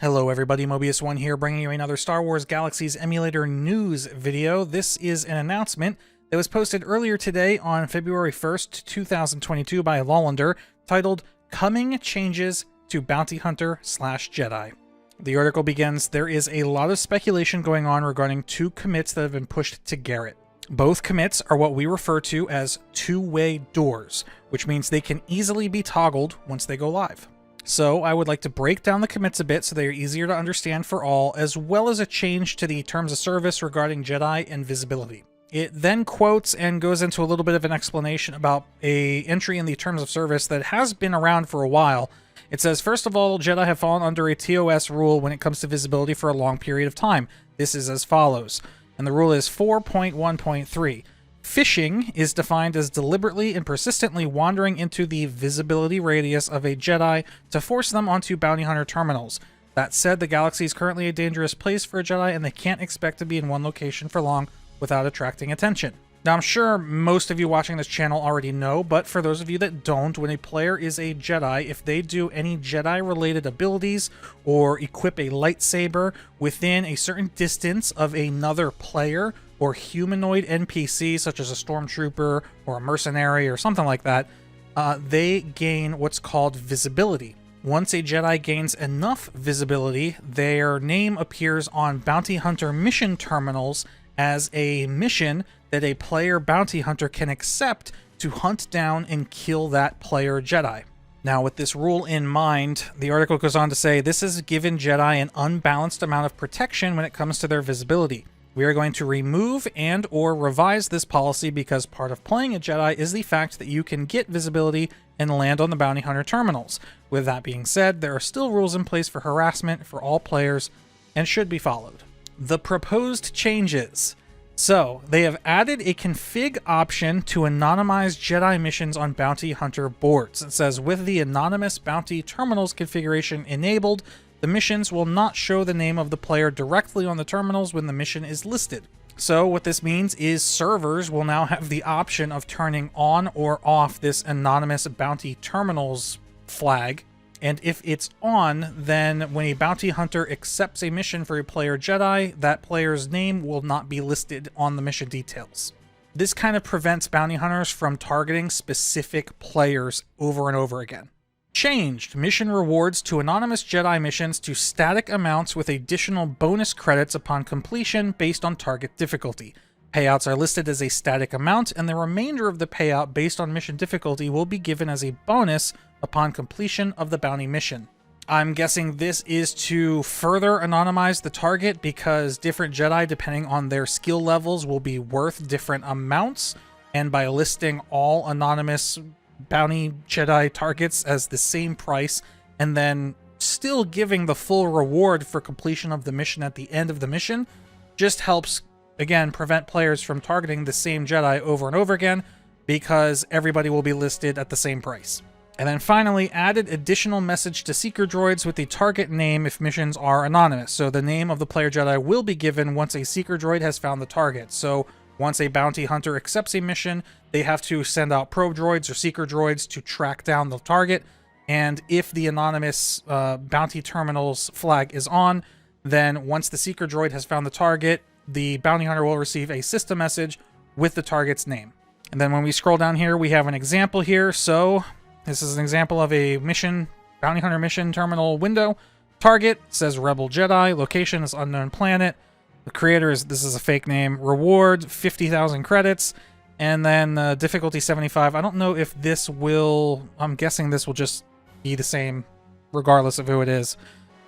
Hello everybody, Mobius1 here, bringing you another Star Wars Galaxies emulator news video. This is an announcement that was posted earlier today on February 1st, 2022 by Lollander, titled, Coming Changes to Bounty Hunter / Jedi. The article begins, there is a lot of speculation going on regarding two commits that have been pushed to Garrett. Both commits are what we refer to as two-way doors, which means they can easily be toggled once they go live. So I would like to break down the commits a bit so they are easier to understand for all, as well as a change to the terms of service regarding Jedi and visibility. It then quotes and goes into a little bit of an explanation about an entry in the terms of service that has been around for a while. It says, first of all, Jedi have fallen under a TOS rule when it comes to visibility for a long period of time. This is as follows, and the rule is 4.1.3. Phishing is defined as deliberately and persistently wandering into the visibility radius of a Jedi to force them onto bounty hunter terminals. That said, the galaxy is currently a dangerous place for a Jedi, and they can't expect to be in one location for long without attracting attention. Now, I'm sure most of you watching this channel already know, but for those of you that don't, when a player is a Jedi, if they do any Jedi-related abilities or equip a lightsaber within a certain distance of another player or humanoid NPC, such as a stormtrooper or a mercenary or something like that, they gain what's called visibility. Once a Jedi gains enough visibility, their name appears on bounty hunter mission terminals as a mission that a player bounty hunter can accept to hunt down and kill that player Jedi. Now, with this rule in mind, the article goes on to say this has given Jedi an unbalanced amount of protection when it comes to their visibility. We are going to remove and or revise this policy because part of playing a Jedi is the fact that you can get visibility and land on the bounty hunter terminals. With that being said, there are still rules in place for harassment for all players and should be followed. The proposed changes. So, they have added a config option to anonymize Jedi missions on bounty hunter boards. It says, with the anonymous bounty terminals configuration enabled, the missions will not show the name of the player directly on the terminals when the mission is listed. So what this means is servers will now have the option of turning on or off this anonymous bounty terminals flag. And if it's on, then when a bounty hunter accepts a mission for a player Jedi, that player's name will not be listed on the mission details. This kind of prevents bounty hunters from targeting specific players over and over again. Changed mission rewards to anonymous Jedi missions to static amounts with additional bonus credits upon completion based on target difficulty. Payouts are listed as a static amount, and the remainder of the payout based on mission difficulty will be given as a bonus upon completion of the bounty mission. I'm guessing this is to further anonymize the target because different Jedi, depending on their skill levels, will be worth different amounts, and by listing all anonymous bounty Jedi targets as the same price and then still giving the full reward for completion of the mission at the end of the mission just helps, again, prevent players from targeting the same Jedi over and over again because everybody will be listed at the same price. And then finally, added additional message to seeker droids with the target name if missions are anonymous. So the name of the player Jedi will be given once a seeker droid has found the target. So once a bounty hunter accepts a mission, they have to send out probe droids or seeker droids to track down the target. And if the anonymous bounty terminals flag is on, then once the seeker droid has found the target, the bounty hunter will receive a system message with the target's name. And then when we scroll down here, we have an example here. So this is an example of a mission, bounty hunter mission terminal window. Target says Rebel Jedi. Location is unknown planet. The creator is, this is a fake name. Reward, 50,000 credits. And then difficulty 75. I don't know if this will, I'm guessing this will just be the same regardless of who it is.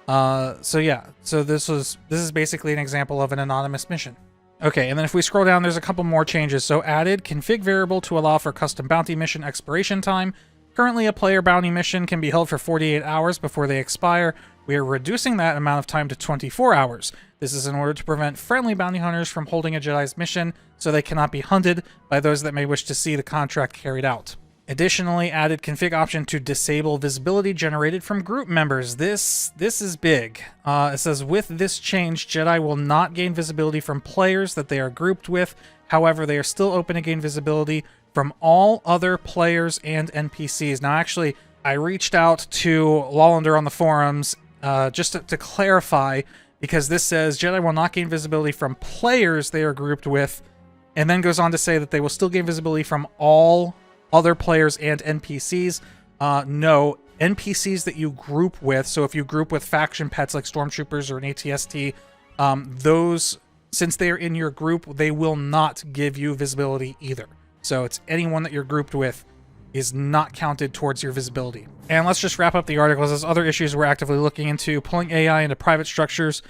So yeah, so this is basically an example of an anonymous mission. Okay, and then if we scroll down, there's a couple more changes. So added config variable to allow for custom bounty mission expiration time. Currently, a player bounty mission can be held for 48 hours before they expire. We are reducing that amount of time to 24 hours. This is in order to prevent friendly bounty hunters from holding a Jedi's mission so they cannot be hunted by those that may wish to see the contract carried out. Additionally, added config option to disable visibility generated from group members. This is big. It says, with this change, Jedi will not gain visibility from players that they are grouped with. However, they are still open to gain visibility from all other players and NPCs. Now, actually, I reached out to Lollander on the forums just to clarify, because this says Jedi will not gain visibility from players they are grouped with, and then goes on to say that they will still gain visibility from all other players and NPCs. No, NPCs that you group with, so if you group with faction pets like stormtroopers or an ATST, those, since they are in your group, they will not give you visibility either. So it's anyone that you're grouped with is not counted towards your visibility. And let's just wrap up the article. There's other issues we're actively looking into. Pulling AI into private structures.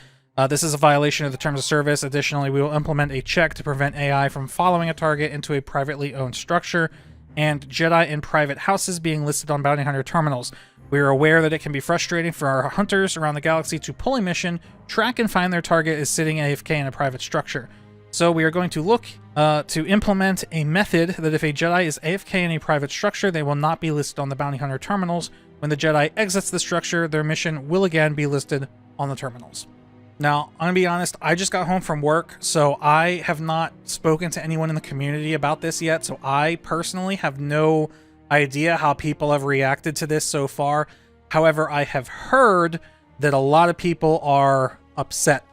This is a violation of the terms of service. Additionally, we will implement a check to prevent AI from following a target into a privately owned structure. And Jedi in private houses being listed on bounty hunter terminals. We are aware that it can be frustrating for our hunters around the galaxy to pull a mission, track and find their target is sitting AFK in a private structure. So we are going to look to implement a method that if a Jedi is AFK in a private structure, they will not be listed on the bounty hunter terminals. When the Jedi exits the structure, their mission will again be listed on the terminals. Now, I'm going to be honest, I just got home from work, so I have not spoken to anyone in the community about this yet, so I personally have no idea how people have reacted to this so far. However, I have heard that a lot of people are upset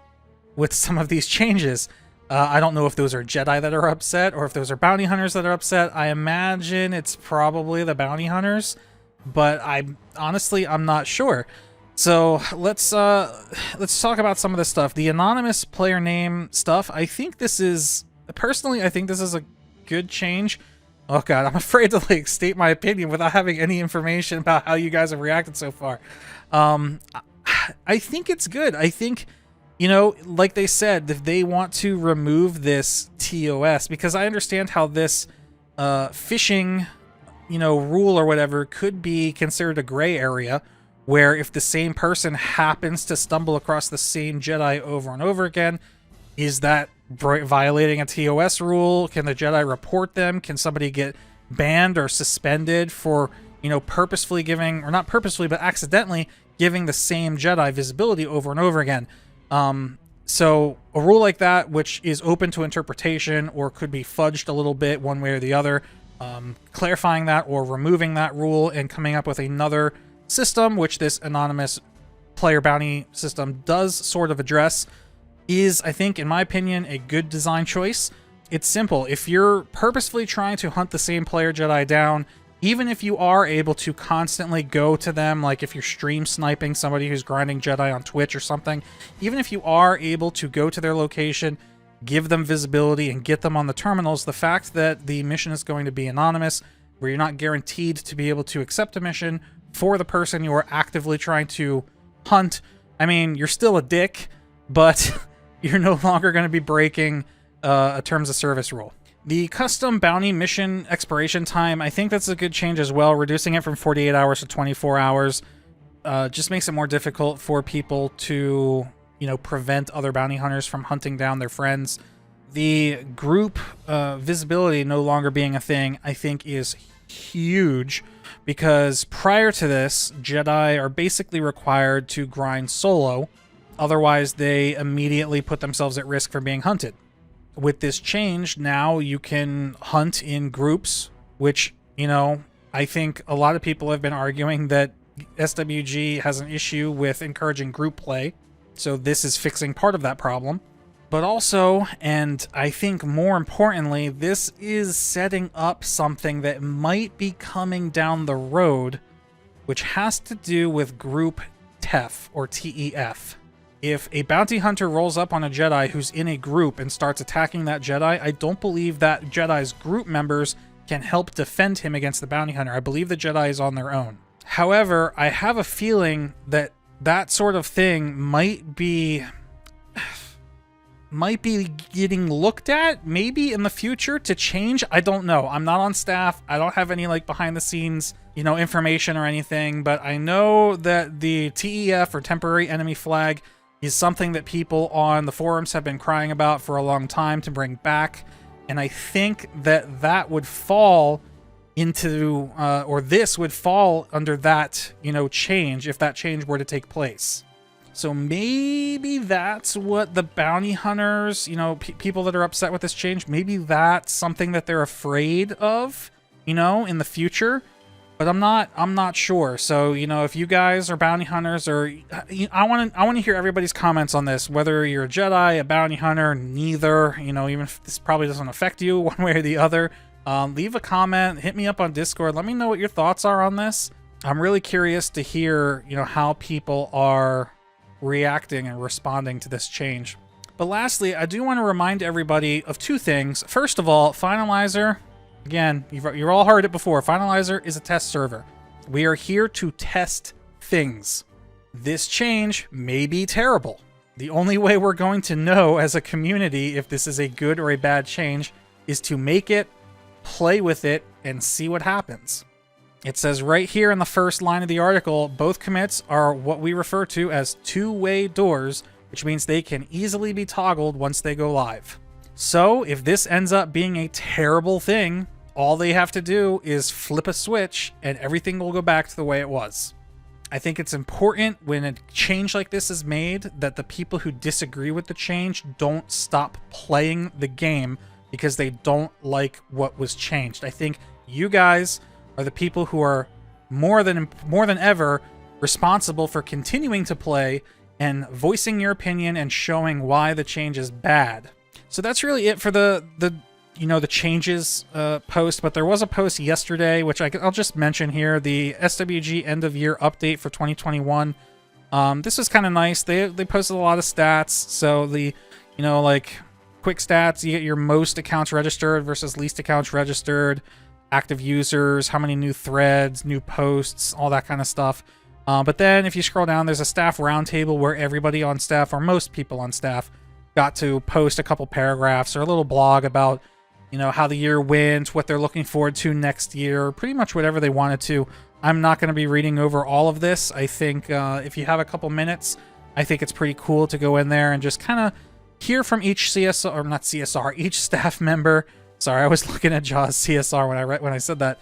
with some of these changes. I don't know if those are Jedi that are upset or if those are bounty hunters that are upset. I imagine it's probably the bounty hunters, but I'm not sure. So let's talk about some of this stuff. The anonymous player name stuff. I think this is a good change. Oh god, I'm afraid to like state my opinion without having any information about how you guys have reacted so far. I think it's good. I think, you know, like they said, if they want to remove this TOS, because I understand how this phishing, you know, rule or whatever could be considered a gray area, where if the same person happens to stumble across the same Jedi over and over again, is that violating a TOS rule? Can the Jedi report them? Can somebody get banned or suspended for, you know, purposefully giving, or not purposefully, but accidentally giving the same Jedi visibility over and over again? So a rule like that, which is open to interpretation or could be fudged a little bit one way or the other, clarifying that or removing that rule and coming up with another system, which this anonymous player bounty system does sort of address, is, I think, in my opinion, a good design choice. It's simple. If you're purposefully trying to hunt the same player Jedi down, even if you are able to constantly go to them, like if you're stream sniping somebody who's grinding Jedi on Twitch or something, even if you are able to go to their location, give them visibility, and get them on the terminals, the fact that the mission is going to be anonymous, where you're not guaranteed to be able to accept a mission for the person you are actively trying to hunt, I mean, you're still a dick, but you're no longer going to be breaking a terms of service rule. The custom bounty mission expiration time, I think that's a good change as well. Reducing it from 48 hours to 24 hours just makes it more difficult for people to, you know, prevent other bounty hunters from hunting down their friends. The group visibility no longer being a thing, I think, is huge, because prior to this, Jedi are basically required to grind solo. Otherwise, they immediately put themselves at risk for being hunted. With this change, now you can hunt in groups, which, you know, I think a lot of people have been arguing that SWG has an issue with encouraging group play. So this is fixing part of that problem. But also, and I think more importantly, this is setting up something that might be coming down the road, which has to do with group TEF, or TEF. If a bounty hunter rolls up on a Jedi who's in a group and starts attacking that Jedi, I don't believe that Jedi's group members can help defend him against the bounty hunter. I believe the Jedi is on their own. However, I have a feeling that that sort of thing might be getting looked at maybe in the future to change. I don't know. I'm not on staff. I don't have any like behind the scenes, you know, information or anything, but I know that the TEF, or temporary enemy flag, is something that people on the forums have been crying about for a long time to bring back. And I think that that would fall into, or this would fall under that, you know, change, if that change were to take place. So maybe that's what the bounty hunters, you know, people that are upset with this change, maybe that's something that they're afraid of, you know, in the future. but I'm not sure. So, you know, if you guys are bounty hunters, or I want to hear everybody's comments on this, whether you're a Jedi, a bounty hunter, neither, you know, even if this probably doesn't affect you one way or the other. Leave a comment, hit me up on Discord, let me know what your thoughts are on this. I'm really curious to hear, you know, how people are reacting and responding to this change. But lastly, I do want to remind everybody of two things. First of all, Finalizer, again, you've all heard it before, Finalizer is a test server. We are here to test things. This change may be terrible. The only way we're going to know as a community if this is a good or a bad change is to make it, play with it, and see what happens. It says right here in the first line of the article, both commits are what we refer to as two-way doors, which means they can easily be toggled once they go live. So if this ends up being a terrible thing, all they have to do is flip a switch and everything will go back to the way it was. I think it's important when a change like this is made that the people who disagree with the change don't stop playing the game because they don't like what was changed. I think you guys are the people who are more than ever responsible for continuing to play and voicing your opinion and showing why the change is bad. So that's really it for the changes post, but there was a post yesterday, which I'll just mention here, the SWG end of year update for 2021. This was kind of nice. They posted a lot of stats. So the, you know, like quick stats, you get your most accounts registered versus least accounts registered, active users, how many new threads, new posts, all that kind of stuff. But then if you scroll down, there's a staff roundtable where everybody on staff, or most people on staff, got to post a couple paragraphs or a little blog about, you know, how the year went, what they're looking forward to next year, pretty much whatever they wanted to. I'm not going to be reading over all of this. I think if you have a couple minutes, I think it's pretty cool to go in there and just kind of hear from each CSR, or not CSR, each staff member. Sorry, I was looking at Jaws CSR when I said that.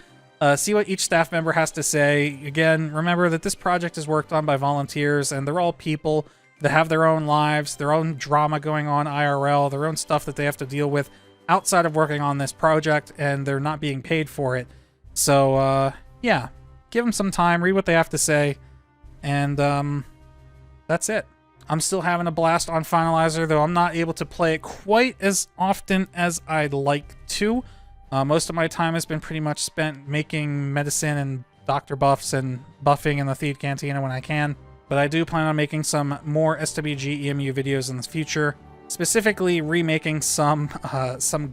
See what each staff member has to say. Again, remember that this project is worked on by volunteers, and they're all people that have their own lives, their own drama going on IRL, their own stuff that they have to deal with outside of working on this project, and they're not being paid for it. So, yeah, give them some time, read what they have to say, and that's it. I'm still having a blast on Finalizer, though I'm not able to play it quite as often as I'd like to. Most of my time has been pretty much spent making medicine and doctor buffs and buffing in the Theed Cantina when I can. But I do plan on making some more SWGEmu videos in the future, specifically remaking some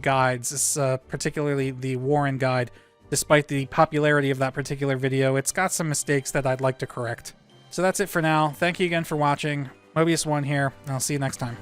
guides, particularly the Warren guide. Despite the popularity of that particular video, it's got some mistakes that I'd like to correct. So that's it for now. Thank you again for watching. Mobius1 here, and I'll see you next time.